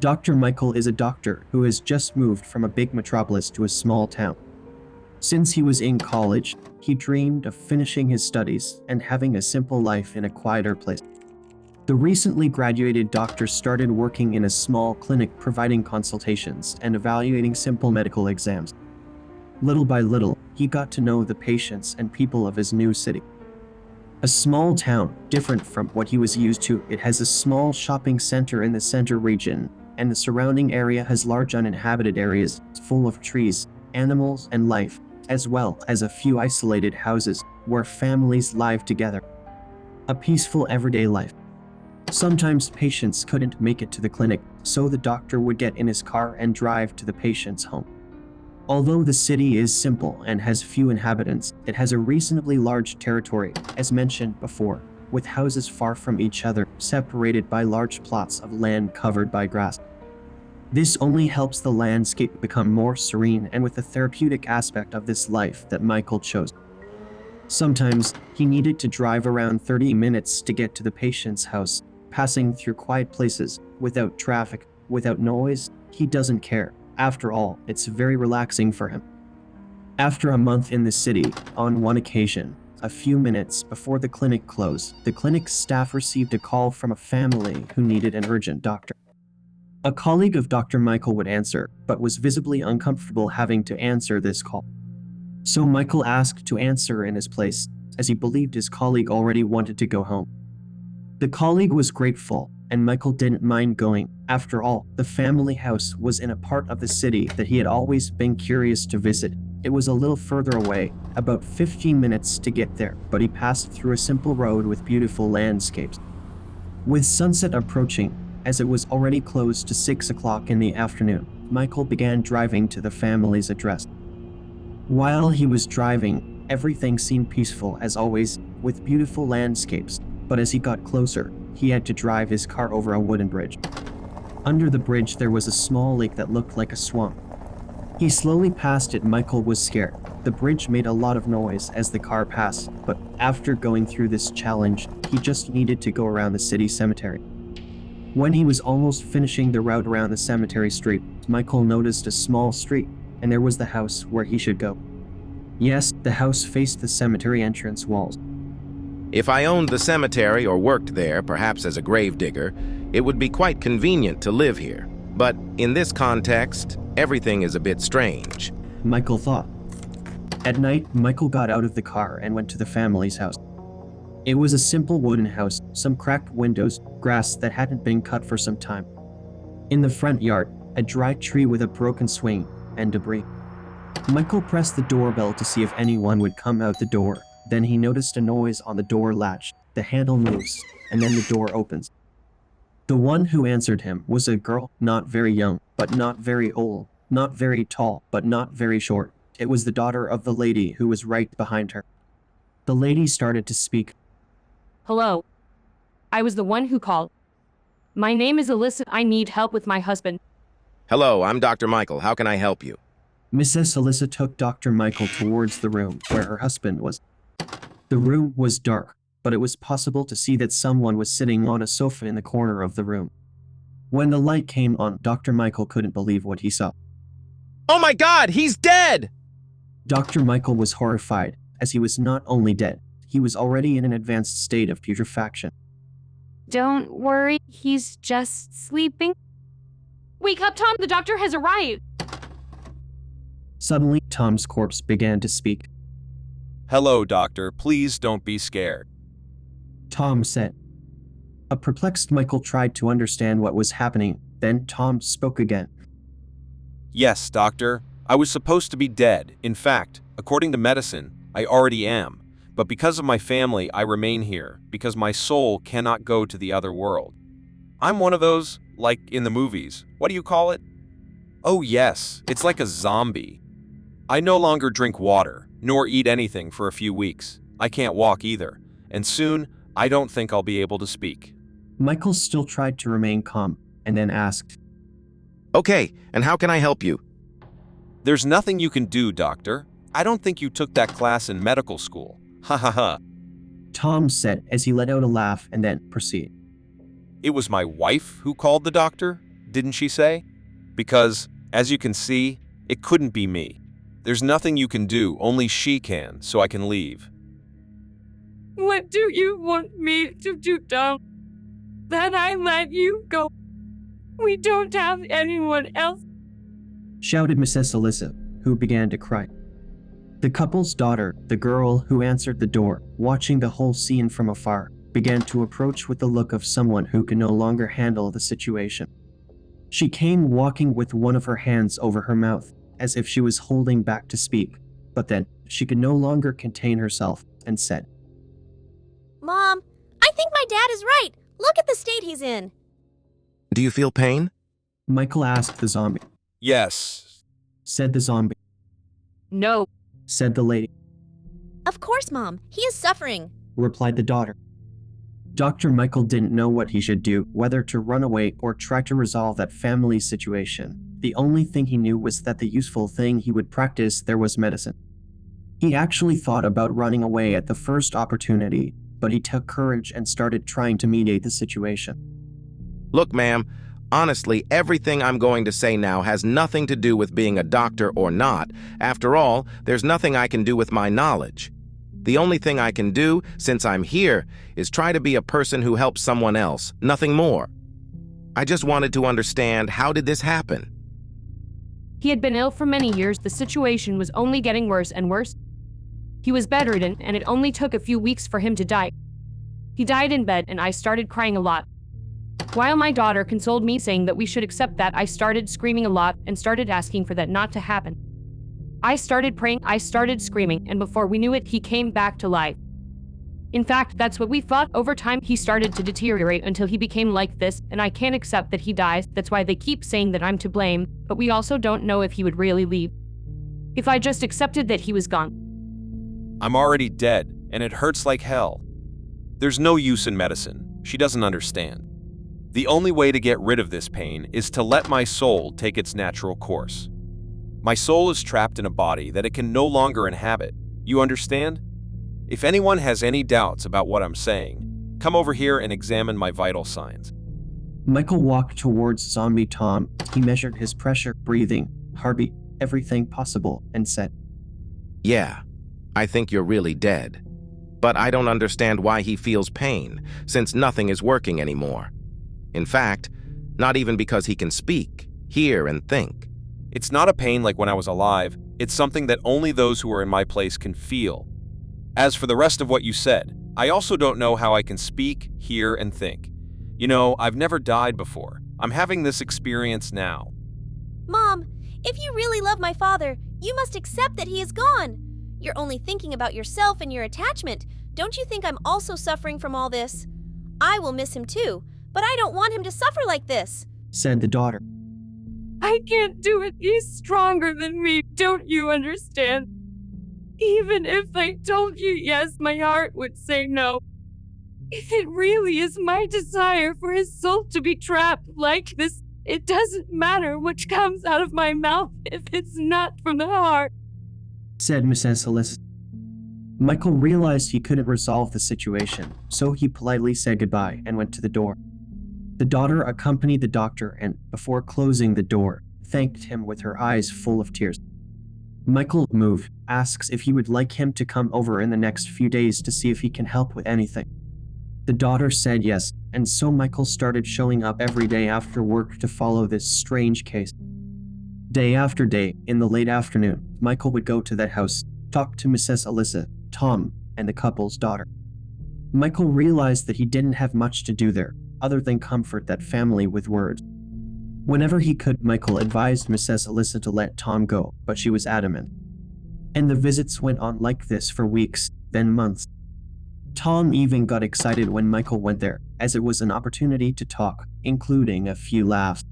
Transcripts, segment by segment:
Dr. Michael is a doctor who has just moved from a big metropolis to a small town. Since he was in college, he dreamed of finishing his studies and having a simple life in a quieter place. The recently graduated doctor started working in a small clinic providing consultations and evaluating simple medical exams. Little by little, he got to know the patients and people of his new city. A small town, different from what he was used to. It has a small shopping center in the center region, and the surrounding area has large uninhabited areas full of trees, animals, and life, as well as a few isolated houses where families live together. A peaceful everyday life. Sometimes patients couldn't make it to the clinic, so the doctor would get in his car and drive to the patient's home. Although the city is simple and has few inhabitants, it has a reasonably large territory, as mentioned before, with houses far from each other, separated by large plots of land covered by grass. This only helps the landscape become more serene and with the therapeutic aspect of this life that Michael chose. Sometimes, he needed to drive around 30 minutes to get to the patient's house, passing through quiet places, without traffic, without noise. He doesn't care. After all, it's very relaxing for him. After a month in the city, on one occasion, a few minutes before the clinic closed, the clinic's staff received a call from a family who needed an urgent doctor. A colleague of Dr. Michael would answer, but was visibly uncomfortable having to answer this call. So Michael asked to answer in his place, as he believed his colleague already wanted to go home. The colleague was grateful, and Michael didn't mind going. After all, the family house was in a part of the city that he had always been curious to visit. It was a little further away, about 15 minutes to get there, but he passed through a simple road with beautiful landscapes. With sunset approaching, as it was already close to 6 o'clock in the afternoon, Michael began driving to the family's address. While he was driving, everything seemed peaceful as always, with beautiful landscapes, but as he got closer, he had to drive his car over a wooden bridge. Under the bridge there was a small lake that looked like a swamp. He slowly passed it. Michael was scared. The bridge made a lot of noise as the car passed, but after going through this challenge, he just needed to go around the city cemetery. When he was almost finishing the route around the cemetery street, Michael noticed a small street, and there was the house where he should go. Yes, the house faced the cemetery entrance walls. If I owned the cemetery or worked there, perhaps as a gravedigger, it would be quite convenient to live here. But in this context, everything is a bit strange, Michael thought. At night, Michael got out of the car and went to the family's house. It was a simple wooden house, some cracked windows, grass that hadn't been cut for some time. In the front yard, a dry tree with a broken swing and debris. Michael pressed the doorbell to see if anyone would come out the door. Then he noticed a noise on the door latch. The handle moves, and then the door opens. The one who answered him was a girl, not very young, but not very old, not very tall, but not very short. It was the daughter of the lady who was right behind her. The lady started to speak. Hello. I was the one who called. My name is Alyssa. I need help with my husband. Hello, I'm Dr. Michael. How can I help you? Mrs. Alyssa took Dr. Michael towards the room where her husband was. The room was dark, but it was possible to see that someone was sitting on a sofa in the corner of the room. When the light came on, Dr. Michael couldn't believe what he saw. Oh my God, he's dead! Dr. Michael was horrified, as he was not only dead, he was already in an advanced state of putrefaction. Don't worry, he's just sleeping. Wake up, Tom, the doctor has arrived. Suddenly, Tom's corpse began to speak. Hello, doctor. Please don't be scared. Tom said. A perplexed Michael tried to understand what was happening. Then Tom spoke again. Yes, doctor. I was supposed to be dead. In fact, according to medicine, I already am. But because of my family, I remain here, because my soul cannot go to the other world. I'm one of those, like in the movies. What do you call it? Oh yes, it's like a zombie. I no longer drink water, nor eat anything for a few weeks. I can't walk either, and soon, I don't think I'll be able to speak. Michael still tried to remain calm, and then asked, Okay, and how can I help you? There's nothing you can do, doctor. I don't think you took that class in medical school. Ha ha ha. Tom said as he let out a laugh and then proceeded. It was my wife who called the doctor? didn't she say? Because, as you can see, it couldn't be me. There's nothing you can do, only she can, so I can leave. What do you want me to do, Tom? That I let you go? We don't have anyone else. Shouted Mrs. Alyssa, who began to cry. The couple's daughter, the girl who answered the door, watching the whole scene from afar, began to approach with the look of someone who can no longer handle the situation. She came walking with one of her hands over her mouth, as if she was holding back to speak, but then she could no longer contain herself and said, Mom, I think my dad is right. Look at the state he's in. Do you feel pain? Michael asked the zombie. Yes. Said the zombie. No. Said the lady. Of course, Mom. He is suffering. Replied the daughter. Dr. Michael didn't know what he should do, whether to run away or try to resolve that family situation. The only thing he knew was that the useful thing he would practice there was medicine. He actually thought about running away at the first opportunity, but he took courage and started trying to mediate the situation. Look, ma'am, honestly, everything I'm going to say now has nothing to do with being a doctor or not. After all, there's nothing I can do with my knowledge. The only thing I can do, since I'm here, is try to be a person who helps someone else, nothing more. I just wanted to understand, how did this happen? He had been ill for many years. The situation was only getting worse and worse. He was bedridden, and it only took a few weeks for him to die. He died in bed, and I started crying a lot. While my daughter consoled me, saying that we should accept that, I started screaming a lot and started asking for that not to happen. I started praying, I started screaming, and before we knew it, he came back to life. In fact, that's what we thought. Over time, he started to deteriorate until he became like this, and I can't accept that he dies. That's why they keep saying that I'm to blame, but we also don't know if he would really leave. If I just accepted that he was gone. I'm already dead, and it hurts like hell. There's no use in medicine. She doesn't understand. The only way to get rid of this pain is to let my soul take its natural course. My soul is trapped in a body that it can no longer inhabit. You understand? If anyone has any doubts about what I'm saying, come over here and examine my vital signs. Michael walked towards Zombie Tom. He measured his pressure, breathing, heartbeat, everything possible, and said, Yeah, I think you're really dead. But I don't understand why he feels pain, since nothing is working anymore. In fact, not even because he can speak, hear, and think. It's not a pain like when I was alive. It's something that only those who are in my place can feel. As for the rest of what you said, I also don't know how I can speak, hear, and think. You know, I've never died before. I'm having this experience now. Mom, if you really love my father, you must accept that he is gone. You're only thinking about yourself and your attachment. Don't you think I'm also suffering from all this? I will miss him too, but I don't want him to suffer like this. Said the daughter. I can't do it. He's stronger than me. Don't you understand? Even if I told you yes, my heart would say no. If it really is my desire for his soul to be trapped like this, it doesn't matter which comes out of my mouth if it's not from the heart. Said Mrs. Alyssa. Michael realized he couldn't resolve the situation, so he politely said goodbye and went to the door. The daughter accompanied the doctor and, before closing the door, thanked him with her eyes full of tears. Michael, moved, asks if he would like him to come over in the next few days to see if he can help with anything. The daughter said yes, and so Michael started showing up every day after work to follow this strange case. Day after day, in the late afternoon, Michael would go to that house, talk to Mrs. Alyssa, Tom, and the couple's daughter. Michael realized that he didn't have much to do there, other than comfort that family with words. Whenever he could, Michael advised Mrs. Alyssa to let Tom go, but she was adamant. And the visits went on like this for weeks, then months. Tom even got excited when Michael went there, as it was an opportunity to talk, including a few laughs.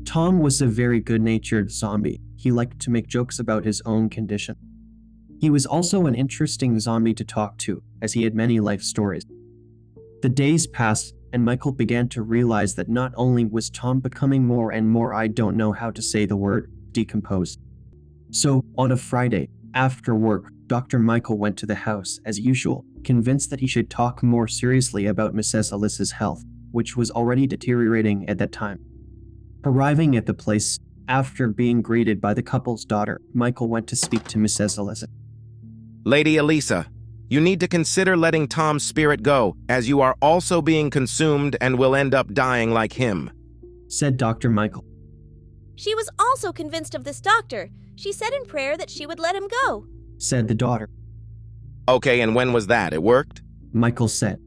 Tom was a very good-natured zombie. He liked to make jokes about his own condition. He was also an interesting zombie to talk to, as he had many life stories. The days passed, and Michael began to realize that not only was Tom becoming more and more, I don't know how to say the word, decomposed. So, on a Friday, after work, Dr. Michael went to the house as usual, convinced that he should talk more seriously about Mrs. Alyssa's health, which was already deteriorating at that time. Arriving at the place, after being greeted by the couple's daughter, Michael went to speak to Mrs. Alyssa. Lady Elisa, you need to consider letting Tom's spirit go, as you are also being consumed and will end up dying like him, said Dr. Michael. She was also convinced of this doctor. She said in prayer that she would let him go, said the daughter. Okay, and when was that? It worked? Michael said.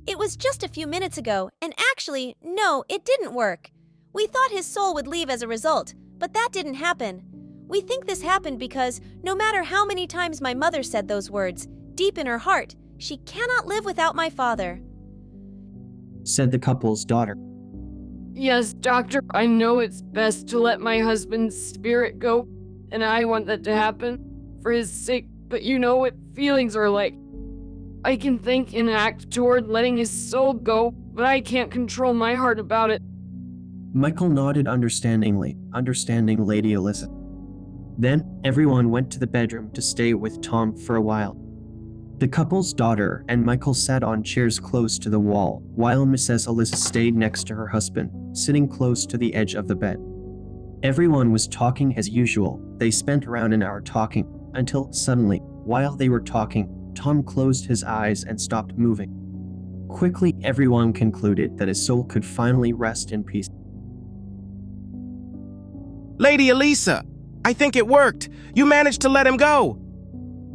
It was just a few minutes ago, and actually, no, it didn't work. We thought his soul would leave as a result, but that didn't happen. We think this happened because no matter how many times my mother said those words, deep in her heart, she cannot live without my father, said the couple's daughter. Yes, doctor, I know it's best to let my husband's spirit go, and I want that to happen for his sake, but you know what feelings are like. I can think and act toward letting his soul go, but I can't control my heart about it. Michael nodded understandingly, understanding Lady Alyssa. Then, everyone went to the bedroom to stay with Tom for a while. The couple's daughter and Michael sat on chairs close to the wall, while Mrs. Alyssa stayed next to her husband, sitting close to the edge of the bed. Everyone was talking as usual. They spent around an hour talking, until suddenly, while they were talking, Tom closed his eyes and stopped moving. Quickly, everyone concluded that his soul could finally rest in peace. Lady Elisa, I think it worked. You managed to let him go,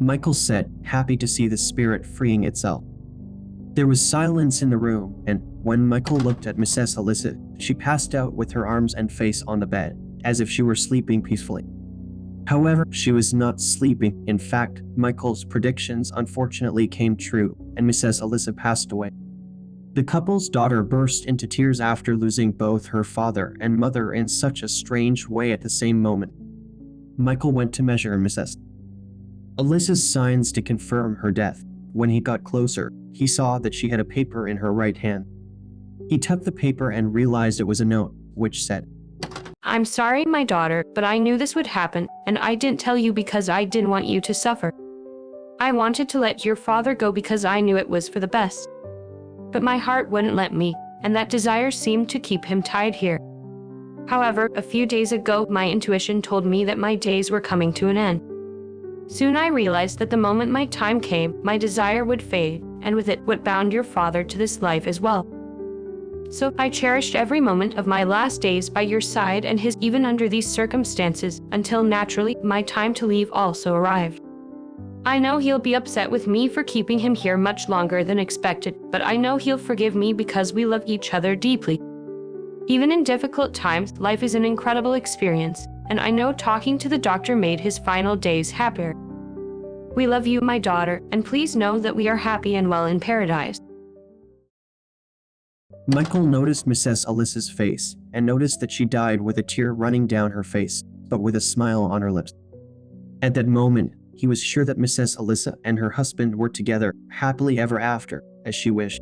Michael said, happy to see the spirit freeing itself. There was silence in the room, and when Michael looked at Mrs. Alyssa, she passed out with her arms and face on the bed, as if she were sleeping peacefully. However, she was not sleeping. In fact, Michael's predictions unfortunately came true, and Mrs. Alyssa passed away. The couple's daughter burst into tears after losing both her father and mother in such a strange way at the same moment. Michael went to measure Mrs. Alyssa's signs to confirm her death. When he got closer, he saw that she had a paper in her right hand. He took the paper and realized it was a note, which said, I'm sorry, my daughter, but I knew this would happen, and I didn't tell you because I didn't want you to suffer. I wanted to let your father go because I knew it was for the best. But my heart wouldn't let me, and that desire seemed to keep him tied here. However, a few days ago, my intuition told me that my days were coming to an end. Soon I realized that the moment my time came, my desire would fade, and with it, what bound your father to this life as well. So I cherished every moment of my last days by your side and his, even under these circumstances, until naturally, my time to leave also arrived. I know he'll be upset with me for keeping him here much longer than expected, but I know he'll forgive me because we love each other deeply. Even in difficult times, life is an incredible experience, and I know talking to the doctor made his final days happier. We love you, my daughter, and please know that we are happy and well in paradise. Michael noticed Mrs. Alyssa's face, and noticed that she died with a tear running down her face, but with a smile on her lips. At that moment, he was sure that Mrs. Alyssa and her husband were together, happily ever after, as she wished.